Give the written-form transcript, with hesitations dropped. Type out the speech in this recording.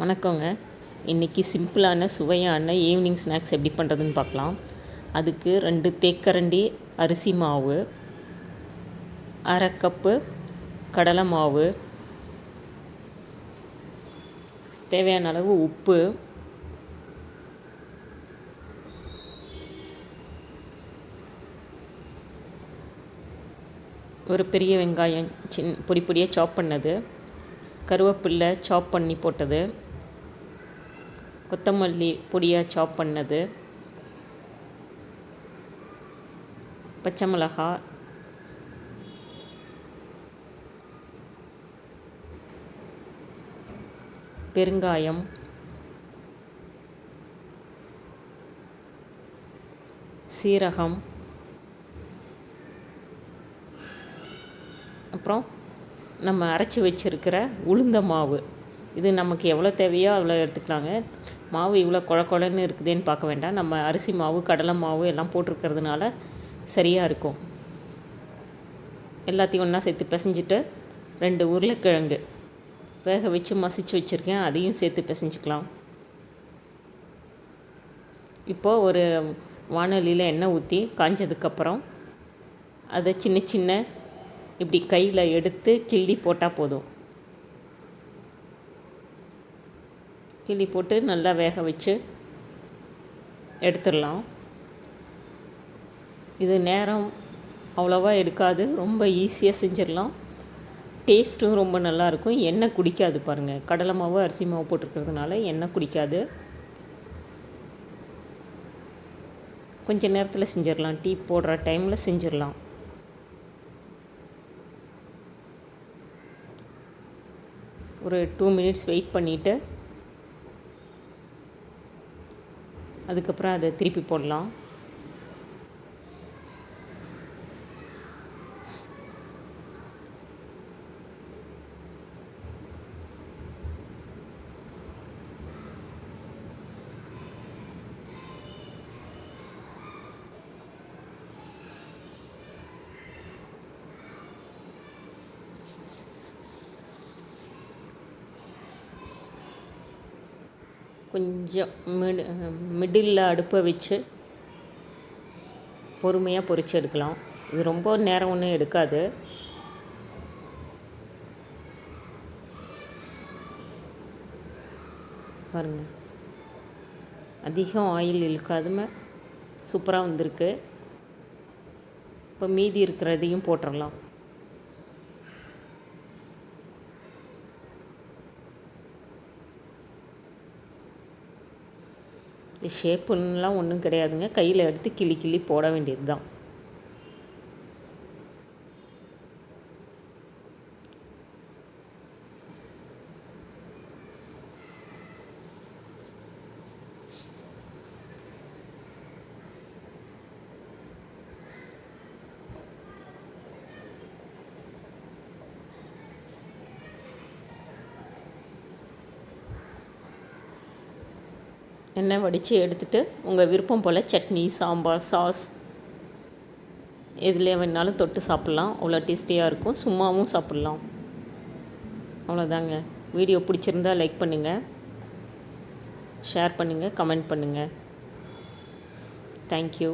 வணக்கங்க. இன்றைக்கி சிம்பிளான சுவையான ஈவினிங் ஸ்நாக்ஸ் எப்படி பண்ணுறதுன்னு பார்க்கலாம். அதுக்கு 2 தேக்கரண்டி அரிசி மாவு, அரை கப்பு கடலை மாவு, தேவையான அளவு உப்பு, ஒரு பெரிய வெங்காயம் பொடி பொடியாக சாப் பண்ணது, கருவேப்பில்லை சாப் பண்ணி போட்டது, கொத்தமல்லி பொடியாக சாப் பண்ணது, பச்சை மிளகாய், பெருங்காயம், சீரகம், அப்புறம் நம்ம அரைச்சி வச்சுருக்கிற உளுந்த மாவு. இது நமக்கு எவ்வளோ தேவையோ அவ்வளோ எடுத்துக்கலாங்க. மாவு இவ்வளோ குழன்னு இருக்குதுன்னு பார்க்க வேண்டாம். நம்ம அரிசி மாவு, கடலை மாவு எல்லாம் போட்டிருக்கிறதுனால சரியாக இருக்கும். எல்லாத்தையும் ஒன்றா சேர்த்து பிசைஞ்சிட்டு 2 உருளைக்கிழங்கு வேக வச்சு மசிச்சு வச்சுருக்கேன், அதையும் சேர்த்து பிசைஞ்சிக்கலாம். இப்போது ஒரு வாணலியில் எண்ணெய் ஊற்றி காஞ்சதுக்கப்புறம் அதை சின்ன சின்ன இப்படி கையில் எடுத்து கிள்ளி போட்டால் போதும். கிள்ளி போட்டு நல்லா வேக வச்சு எடுத்துடலாம். இது நேரம் அவ்வளோவா எடுக்காது, ரொம்ப ஈஸியாக செஞ்சிடலாம். டேஸ்ட்டும் ரொம்ப நல்லாயிருக்கும். எண்ணெய் குடிக்காது பாருங்கள். கடலை மாவு அரிசி மாவு போட்டிருக்கிறதுனால எண்ணெய் குடிக்காது. கொஞ்சம் நேரத்தில் செஞ்சிடலாம். டீ போடுற டைமில் செஞ்சிடலாம். ஒரு 2 மினிட்ஸ் வெயிட் பண்ணிவிட்டு அதுக்கப்புறம் அதை திருப்பி போடலாம். கொஞ்சம் மிடில் அடுப்பை வச்சு பொறுமையாக பொரிச்சு எடுக்கலாம். இது ரொம்ப நேரம் ஒன்றும் எடுக்காது. பாருங்கள், அதிகம் ஆயில் இழுக்காதுமே சூப்பராக வந்திருக்கு. இப்போ மீதி இருக்கிறதையும் போட்டுடலாம். இது ஷேப்புன்னெலாம் ஒன்றும் கிடையாதுங்க. கையில் எடுத்து கிள்ளி கிள்ளி போட வேண்டியது தான். எண்ணெய் வடித்து எடுத்துகிட்டு உங்கள் விருப்பம் போல் சட்னி, சாம்பார், சாஸ் எதுலேயே வேணாலும் தொட்டு சாப்பிட்லாம். அவ்வளோ டேஸ்டியாக இருக்கும். சும்மாவும் சாப்பிட்லாம். அவ்வளோதாங்க. வீடியோ பிடிச்சிருந்தா லைக் பண்ணுங்கள், ஷேர் பண்ணுங்கள், கமெண்ட் பண்ணுங்கள். தேங்க்யூ.